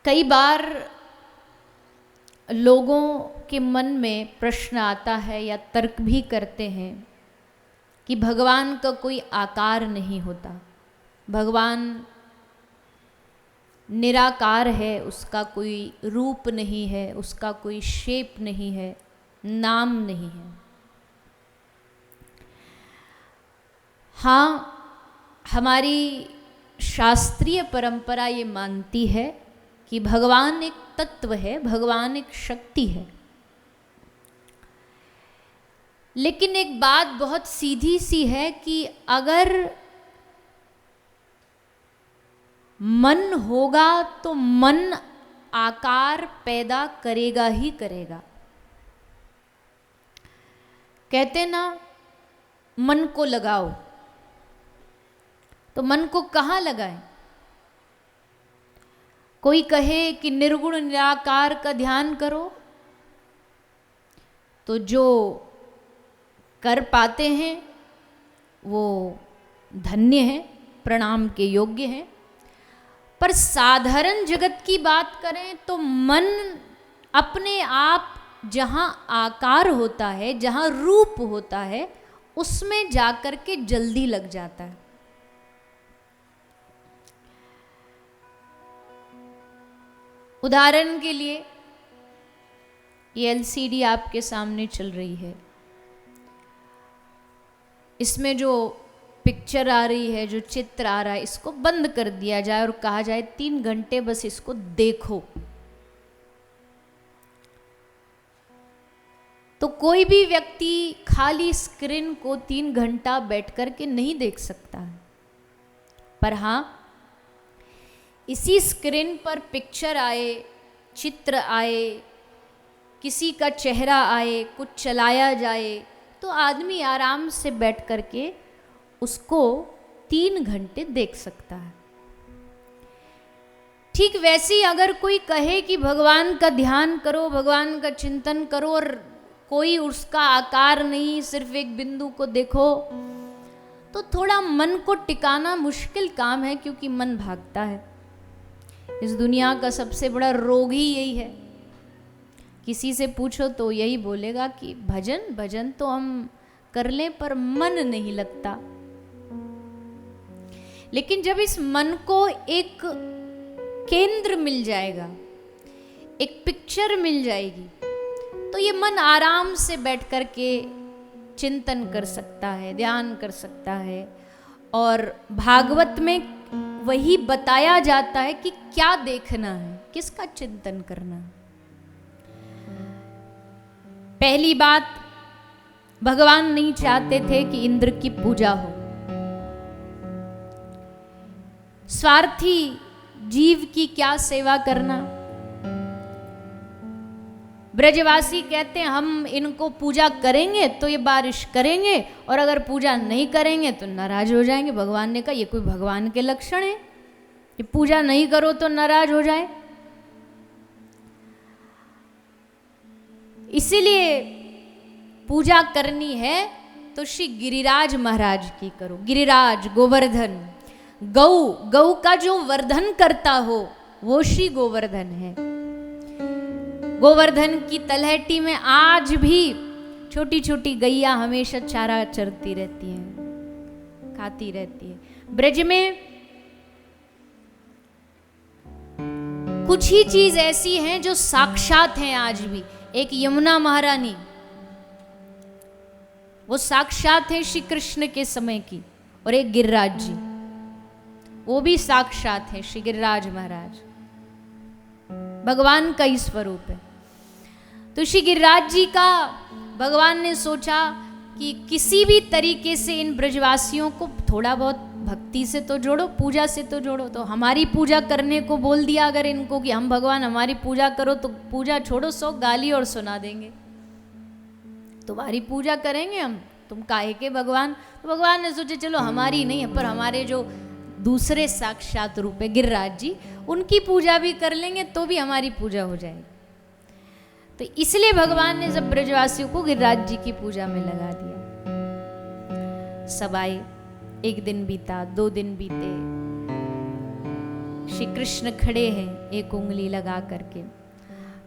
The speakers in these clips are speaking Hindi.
कई बार लोगों के मन में प्रश्न आता है या तर्क भी करते हैं कि भगवान का कोई आकार नहीं होता, भगवान निराकार है, उसका कोई रूप नहीं है, उसका कोई शेप नहीं है, नाम नहीं है। हाँ, हमारी शास्त्रीय परंपरा ये मानती है कि भगवान एक तत्व है, भगवान एक शक्ति है। लेकिन एक बात बहुत सीधी सी है कि अगर मन होगा तो मन आकार पैदा करेगा ही करेगा। कहते ना, मन को लगाओ, तो मन को कहाँ लगाएं? कोई कहे कि निर्गुण निराकार का ध्यान करो, तो जो कर पाते हैं वो धन्य हैं, प्रणाम के योग्य हैं। पर साधारण जगत की बात करें तो मन अपने आप जहाँ आकार होता है, जहाँ रूप होता है, उसमें जाकर के जल्दी लग जाता है। उदाहरण के लिए ये एलसीडी आपके सामने चल रही है, इसमें जो पिक्चर आ रही है, जो चित्र आ रहा है, इसको बंद कर दिया जाए और कहा जाए 3 घंटे बस इसको देखो, तो कोई भी व्यक्ति खाली स्क्रीन को 3 घंटा बैठ कर के नहीं देख सकता है। पर हाँ, इसी स्क्रीन पर पिक्चर आए, चित्र आए, किसी का चेहरा आए, कुछ चलाया जाए, तो आदमी आराम से बैठ कर के उसको 3 घंटे देख सकता है। ठीक वैसे ही अगर कोई कहे कि भगवान का ध्यान करो, भगवान का चिंतन करो, और कोई उसका आकार नहीं, सिर्फ एक बिंदु को देखो, तो थोड़ा मन को टिकाना मुश्किल काम है, क्योंकि मन भागता है। इस दुनिया का सबसे बड़ा रोग ही यही है। किसी से पूछो तो यही बोलेगा कि भजन भजन तो हम कर लें पर मन नहीं लगता। लेकिन जब इस मन को एक केंद्र मिल जाएगा, एक पिक्चर मिल जाएगी, तो ये मन आराम से बैठ कर के चिंतन कर सकता है, ध्यान कर सकता है। और भागवत में वही बताया जाता है कि क्या देखना है, किसका चिंतन करना है। पहली बात, भगवान नहीं चाहते थे कि इंद्र की पूजा हो। स्वार्थी जीव की क्या सेवा करना। ब्रजवासी कहते हैं हम इनको पूजा करेंगे तो ये बारिश करेंगे, और अगर पूजा नहीं करेंगे तो नाराज हो जाएंगे। भगवान ने कहा ये कोई भगवान के लक्षण है कि पूजा नहीं करो तो नाराज हो जाए। इसीलिए पूजा करनी है तो श्री गिरिराज महाराज की करो। गिरिराज, गोवर्धन, गौ का जो वर्धन करता हो वो श्री गोवर्धन है। गोवर्धन की तलहटी में आज भी छोटी छोटी गैया हमेशा चारा चरती रहती हैं, खाती रहती है। ब्रज में कुछ ही चीज ऐसी हैं जो साक्षात हैं आज भी। एक यमुना महारानी, वो साक्षात है श्री कृष्ण के समय की, और एक गिरिराज जी, वो भी साक्षात है श्री गिरिराज महाराज, भगवान का ही स्वरूप है। तो श्री गिरिराज जी का भगवान ने सोचा कि किसी भी तरीके से इन ब्रजवासियों को थोड़ा बहुत भक्ति से तो जोड़ो, पूजा से तो जोड़ो। तो हमारी पूजा करने को बोल दिया अगर इनको कि हम भगवान हमारी पूजा करो, तो पूजा छोड़ो, 100 गाली और सुना देंगे। तुम्हारी पूजा करेंगे हम, तुम काहे के भगवान। तो भगवान ने सोचे चलो हमारी नहीं है, पर हमारे जो दूसरे साक्षात रूप है गिरिराज जी, उनकी पूजा भी कर लेंगे तो भी हमारी पूजा हो जाएगी। तो इसलिए भगवान ने सब ब्रजवासियों को गिरिराज जी की पूजा में लगा दिया। सब आए, 1 दिन बीता, 2 दिन बीते, श्री कृष्ण खड़े हैं एक उंगली लगा करके।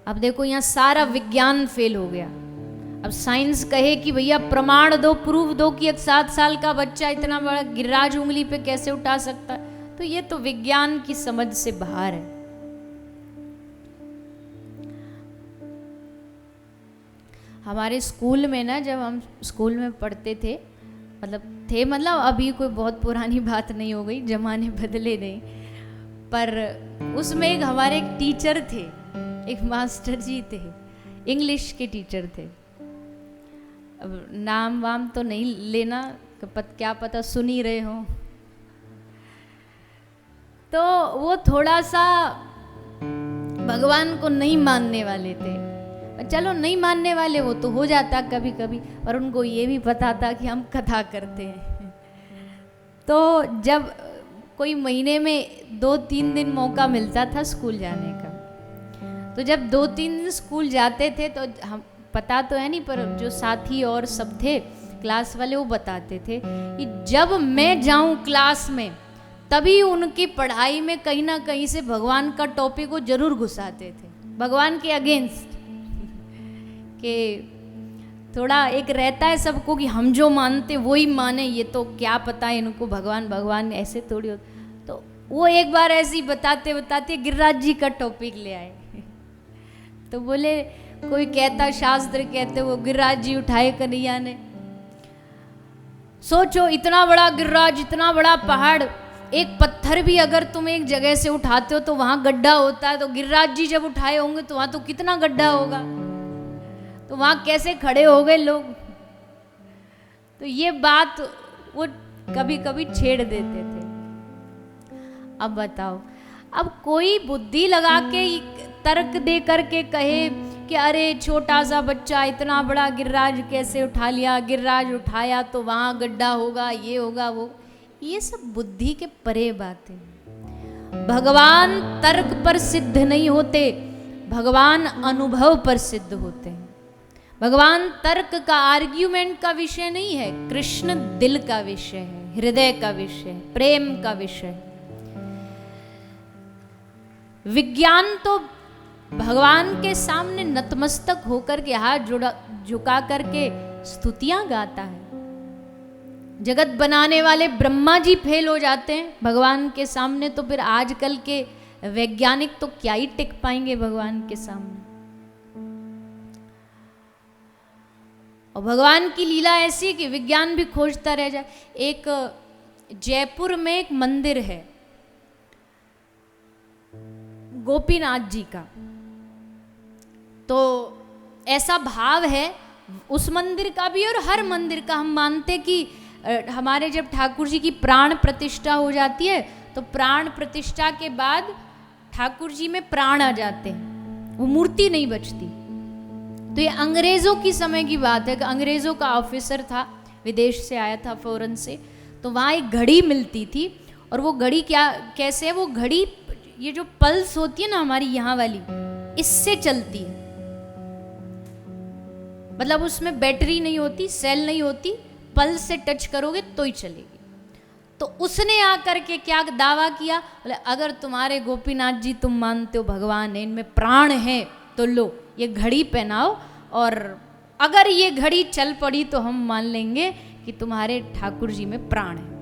अब देखो यहाँ सारा विज्ञान फेल हो गया। अब साइंस कहे कि भैया प्रमाण दो, प्रूफ दो कि एक 7 साल का बच्चा इतना बड़ा गिरिराज उंगली पे कैसे उठा सकता है, तो ये तो विज्ञान की समझ से बाहर है। हमारे स्कूल में ना, जब हम स्कूल में पढ़ते थे, मतलब अभी कोई बहुत पुरानी बात नहीं हो गई, जमाने बदले नहीं, पर उसमें एक हमारे एक टीचर थे, एक मास्टर जी थे, इंग्लिश के टीचर थे। अब नाम वाम तो नहीं लेना, क्या पता सुन ही रहे हो। तो वो थोड़ा सा भगवान को नहीं मानने वाले थे। चलो नहीं मानने वाले वो तो हो जाता कभी कभी, पर उनको ये भी पता था कि हम कथा करते हैं। तो जब कोई महीने में 2-3 दिन मौका मिलता था स्कूल जाने का, तो जब 2-3 दिन स्कूल जाते थे तो हम, पता तो है नहीं, पर जो साथी और सब थे क्लास वाले, वो बताते थे कि जब मैं जाऊं क्लास में तभी उनकी पढ़ाई में कहीं ना कहीं से भगवान का टॉपिक को जरूर घुसाते थे, भगवान के अगेंस्ट। कि थोड़ा एक रहता है सबको कि हम जो मानते वो ही माने, ये तो क्या पता है इनको, भगवान भगवान ऐसे थोड़ी हो। तो वो एक बार ऐसे ही बताते बताते गिरिराज जी का टॉपिक ले आए। तो बोले, कोई कहता शास्त्र कहते वो गिरिराज जी उठाए कन्हैया ने। सोचो इतना बड़ा गिरिराज, इतना बड़ा पहाड़, एक पत्थर भी अगर तुम एक जगह से उठाते हो तो वहां गड्ढा होता है, तो गिरिराज जी जब उठाए होंगे तो वहां तो कितना गड्ढा होगा, तो वहां कैसे खड़े हो गए लोग। तो ये बात वो कभी कभी छेड़ देते थे। अब बताओ, अब कोई बुद्धि लगा के तर्क दे करके कहे कि अरे छोटा सा बच्चा इतना बड़ा गिरिराज कैसे उठा लिया, गिरिराज उठाया तो वहां गड्ढा होगा, ये होगा वो, ये सब बुद्धि के परे बातें। भगवान तर्क पर सिद्ध नहीं होते, भगवान अनुभव पर सिद्ध होते हैं। भगवान तर्क का, आर्ग्यूमेंट का विषय नहीं है, कृष्ण दिल का विषय है, हृदय का विषय है, प्रेम का विषय है। विज्ञान तो भगवान के सामने नतमस्तक होकर के हाथ झुका करके स्तुतियां गाता है। जगत बनाने वाले ब्रह्मा जी फेल हो जाते हैं भगवान के सामने, तो फिर आजकल के वैज्ञानिक तो क्या ही टिक पाएंगे भगवान के सामने। और भगवान की लीला ऐसी कि विज्ञान भी खोजता रह जाए। एक जयपुर में एक मंदिर है गोपीनाथ जी का, तो ऐसा भाव है उस मंदिर का भी और हर मंदिर का। हम मानते कि हमारे जब ठाकुर जी की प्राण प्रतिष्ठा हो जाती है तो प्राण प्रतिष्ठा के बाद ठाकुर जी में प्राण आ जाते हैं, वो मूर्ति नहीं बचती। तो ये अंग्रेज़ों की समय की बात है कि अंग्रेज़ों का ऑफिसर था, विदेश से आया था फॉरेन से, तो वहाँ एक घड़ी मिलती थी। और वो घड़ी कैसे है, वो घड़ी ये जो पल्स होती है ना हमारी यहाँ वाली, इससे चलती है। मतलब उसमें बैटरी नहीं होती, सेल नहीं होती, पल्स से टच करोगे तो ही चलेगी। तो उसने आकर के क्या दावा किया, बोले अगर तुम्हारे गोपीनाथ जी तुम मानते हो भगवान है, इनमें प्राण है, तो लो ये घड़ी पहनाओ, और अगर ये घड़ी चल पड़ी तो हम मान लेंगे कि तुम्हारे ठाकुर जी में प्राण है।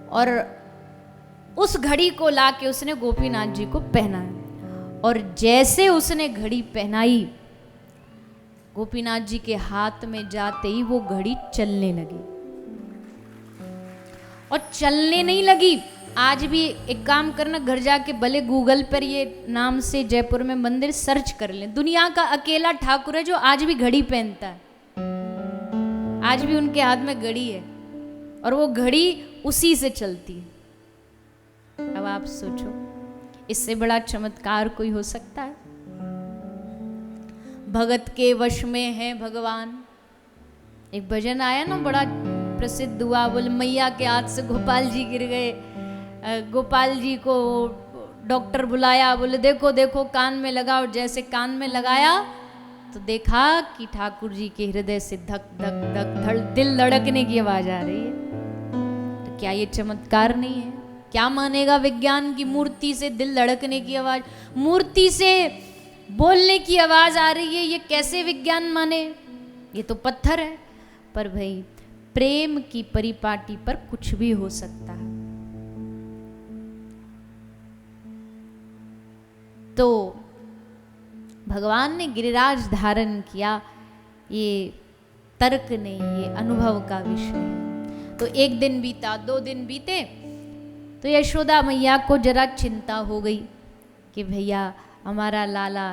और उस घड़ी को लाके उसने गोपीनाथ जी को पहनाया, और जैसे उसने घड़ी पहनाई गोपीनाथ जी के हाथ में जाते ही वो घड़ी चलने लगी। और चलने नहीं लगी, आज भी एक काम करना, घर जाके भले गूगल पर ये नाम से जयपुर में मंदिर सर्च कर लें, दुनिया का अकेला ठाकुर है जो आज भी घड़ी पहनता है, आज भी उनके हाथ में घड़ी है और वो घड़ी उसी से चलती है। अब आप सोचो, इससे बड़ा चमत्कार कोई हो सकता है? भगत के वश में है भगवान। एक भजन आया ना, बड़ा प्रसिद्ध हुआ, बोले मैया के हाथ से गोपाल जी गिर गए, गोपाल जी को डॉक्टर बुलाया, बोले देखो देखो कान में लगाओ। जैसे कान में लगाया तो देखा कि ठाकुर जी के हृदय से धक धक धक धड़ दिल धड़कने की आवाज आ रही है। तो क्या ये चमत्कार नहीं है? क्या मानेगा विज्ञान की मूर्ति से दिल धड़कने की आवाज, मूर्ति से बोलने की आवाज आ रही है, ये कैसे विज्ञान माने? ये तो पत्थर है। पर भाई प्रेम की परिपाटी पर कुछ भी हो सकता है। तो भगवान ने गिरिराज धारण किया, ये तर्क नहीं, ये अनुभव का विषय है। तो एक दिन बीता, 2 दिन बीते, तो यशोदा मैया को जरा चिंता हो गई कि भैया हमारा लाला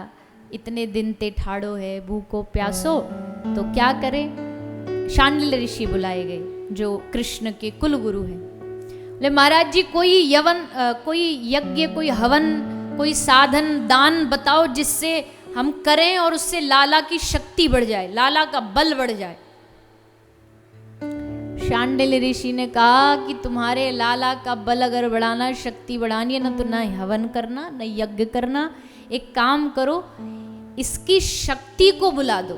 इतने दिन ते ठाड़ो है, भूखो प्यासो, तो क्या करें? शांडिल्य ऋषि बुलाए गए जो कृष्ण के कुल गुरु हैं। बोले महाराज जी कोई यज्ञ, कोई हवन, कोई साधन, दान बताओ जिससे हम करें और उससे लाला की शक्ति बढ़ जाए, लाला का बल बढ़ जाए। शांडिल्य ऋषि ने कहा कि तुम्हारे लाला का बल अगर बढ़ाना, शक्ति बढ़ानी है ना, तो ना हवन करना, न यज्ञ करना, एक काम करो, इसकी शक्ति को बुला दो।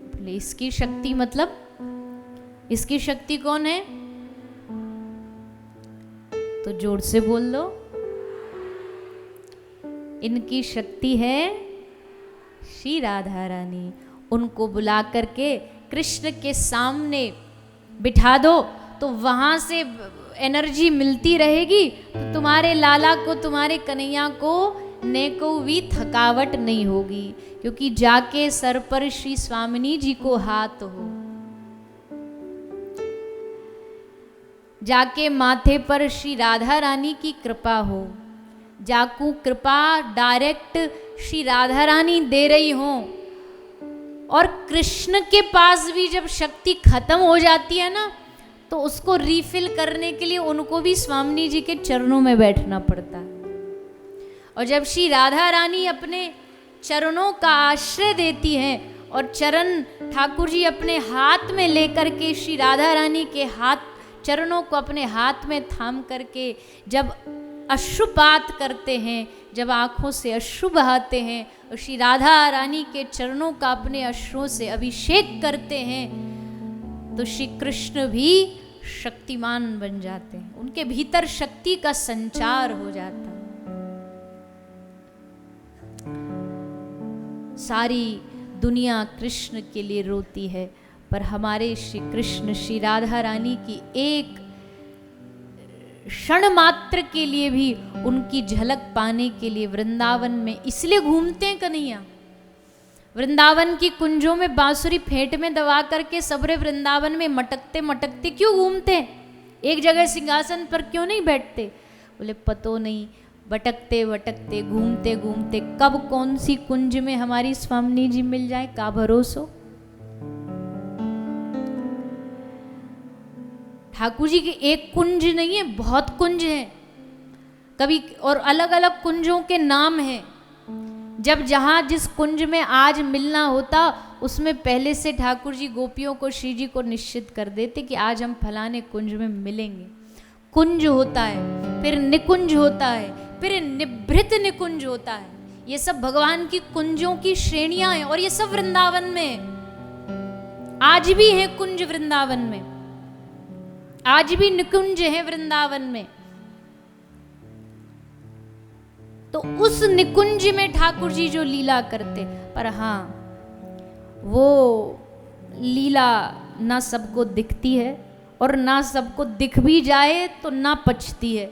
बोले इसकी शक्ति मतलब? इसकी शक्ति कौन है? तो जोर से बोल दो। इनकी शक्ति है श्री राधा रानी। उनको बुला करके कृष्ण के सामने बिठा दो, तो वहां से एनर्जी मिलती रहेगी, तो तुम्हारे लाला को, तुम्हारे कन्हैया को ने को भी थकावट नहीं होगी, क्योंकि जाके सर पर श्री स्वामिनी जी को हाथ हो, जाके माथे पर श्री राधा रानी की कृपा हो, जाकू कृपा डायरेक्ट श्री राधा रानी दे रही हो। और कृष्ण के पास भी जब शक्ति खत्म हो जाती है ना, तो उसको रीफिल करने के लिए उनको भी स्वामिनी जी के चरणों में बैठना पड़ता है। और जब श्री राधा रानी अपने चरणों का आश्रय देती हैं और चरण ठाकुर जी अपने हाथ में लेकर के श्री राधा रानी के चरणों को अपने हाथ में थाम करके जब अश्रुपात करते हैं, जब आंखों से अश्रु बहाते हैं और श्री राधा रानी के चरणों का अपने अश्रुओं से अभिषेक करते हैं, तो श्री कृष्ण भी शक्तिमान बन जाते हैं, उनके भीतर शक्ति का संचार हो जाता है। सारी दुनिया कृष्ण के लिए रोती है, पर हमारे श्री कृष्ण श्री राधा रानी की एक क्षण मात्र के लिए भी उनकी झलक पाने के लिए वृंदावन में इसलिए घूमते हैं कन्हैया। वृंदावन की कुंजों में बांसुरी फेंट में दबा करके सबरे वृंदावन में मटकते मटकते क्यों घूमते हैं? एक जगह सिंहासन पर क्यों नहीं बैठते? बोले पतो नहीं, भटकते भटकते घूमते घूमते कब कौन सी कुंज में हमारी स्वामिनी जी मिल जाए, का भरोसो। ठाकुर जी के एक कुंज नहीं है, बहुत कुंज है, कभी और अलग अलग कुंजों के नाम हैं। जब जहाँ जिस कुंज में आज मिलना होता, उसमें पहले से ठाकुर जी गोपियों को, श्री जी को निश्चित कर देते कि आज हम फलाने कुंज में मिलेंगे। कुंज होता है, फिर निकुंज होता है, फिर निभृत निकुंज होता है। ये सब भगवान की कुंजों की श्रेणियां हैं और ये सब वृंदावन में है। आज भी है कुंज वृंदावन में, आज भी निकुंज है वृंदावन में। तो उस निकुंज में ठाकुर जी जो लीला करते, पर हाँ वो लीला ना सबको दिखती है और ना सबको दिख भी जाए तो ना पचती है।